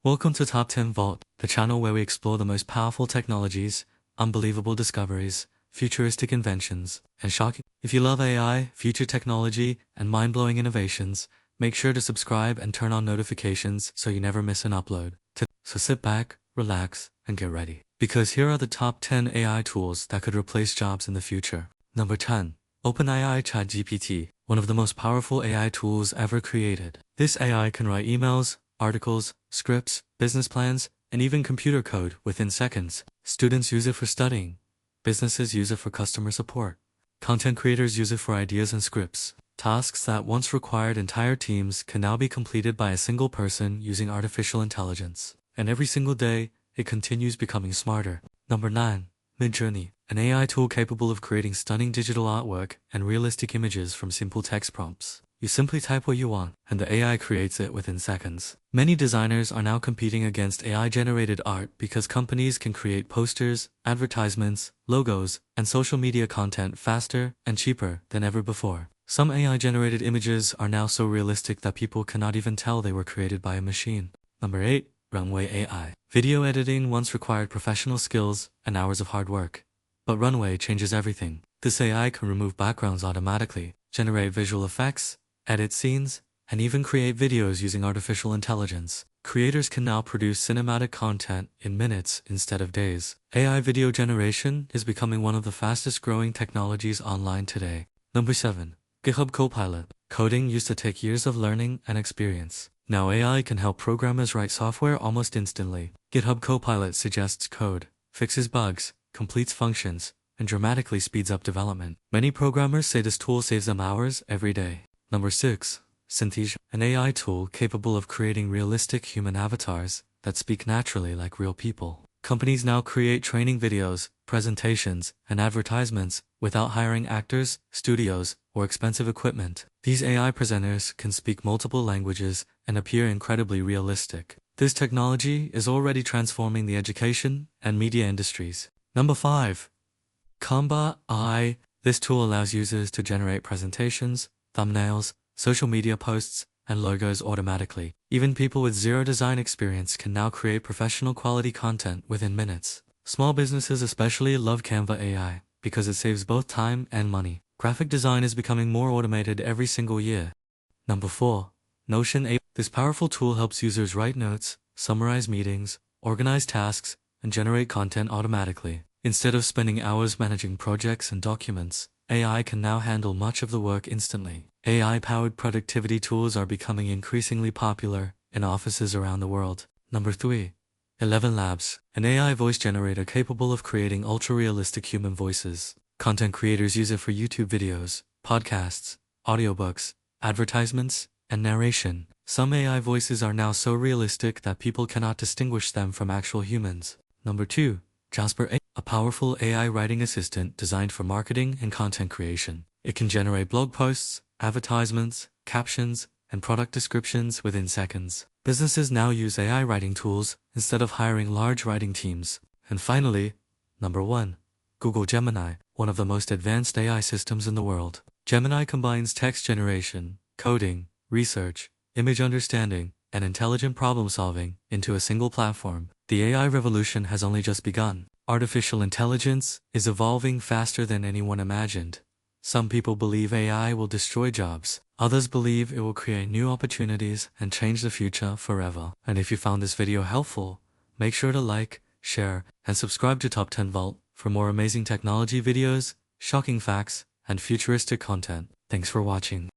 Welcome to Top 10 Vault, the channel where we explore the most powerful technologies, unbelievable discoveries, futuristic inventions, and shocking. If you love AI, future technology, and mind-blowing innovations, make sure to subscribe and turn on notifications so you never miss an upload. So sit back, relax, and get ready. Because here are the top 10 AI tools that could replace jobs in the future. Number 10. OpenAI ChatGPT, one of the most powerful AI tools ever created. This AI can write emails, articles, scripts, business plans, and even computer code within seconds. Students use it for studying. Businesses use it for customer support. Content creators use it for ideas and scripts. Tasks that once required entire teams can now be completed by a single person using artificial intelligence. And every single day, it continues becoming smarter. Number 9. Midjourney, an AI tool capable of creating stunning digital artwork and realistic images from simple text prompts. You simply type what you want, and the AI creates it within seconds. Many designers are now competing against AI-generated art because companies can create posters, advertisements, logos, and social media content faster and cheaper than ever before. Some AI-generated images are now so realistic that people cannot even tell they were created by a machine. Number 8. Runway AI. Video editing once required professional skills and hours of hard work. But Runway changes everything. This AI can remove backgrounds automatically, generate visual effects, edit scenes, and even create videos using artificial intelligence. Creators can now produce cinematic content in minutes instead of days. AI video generation is becoming one of the fastest growing technologies online today. Number 7. GitHub Copilot. Coding used to take years of learning and experience. Now AI can help programmers write software almost instantly. GitHub Copilot suggests code, fixes bugs, completes functions, and dramatically speeds up development. Many programmers say this tool saves them hours every day. Number 6. Synthesia, an AI tool capable of creating realistic human avatars that speak naturally like real people. Companies now create training videos, presentations, and advertisements without hiring actors, studios, or expensive equipment. These AI presenters can speak multiple languages and appear incredibly realistic. This technology is already transforming the education and media industries. Number 5. Canva AI. This tool allows users to generate presentations, thumbnails, social media posts, and logos automatically. Even people with zero design experience can now create professional quality content within minutes. Small businesses especially love Canva AI because it saves both time and money. Graphic design is becoming more automated every single year. Number 4. Notion AI. This powerful tool helps users write notes, summarize meetings, organize tasks, and generate content automatically. Instead of spending hours managing projects and documents, AI can now handle much of the work instantly. AI-powered productivity tools are becoming increasingly popular in offices around the world. Number 3. ElevenLabs, an AI voice generator capable of creating ultra-realistic human voices. Content creators use it for YouTube videos, podcasts, audiobooks, advertisements, and narration. Some AI voices are now so realistic that people cannot distinguish them from actual humans. Number 2. Jasper AI, a powerful AI writing assistant designed for marketing and content creation. It can generate blog posts, advertisements, captions, and product descriptions within seconds. Businesses now use AI writing tools instead of hiring large writing teams. And finally, number 1. Google Gemini, one of the most advanced AI systems in the world. Gemini combines text generation, coding, research, image understanding, and intelligent problem solving into a single platform. The AI revolution has only just begun. Artificial intelligence is evolving faster than anyone imagined. Some people believe AI will destroy jobs. Others believe it will create new opportunities and change the future forever. And if you found this video helpful, make sure to like, share, and subscribe to Top 10 Vault for more amazing technology videos, shocking facts, and futuristic content. Thanks for watching.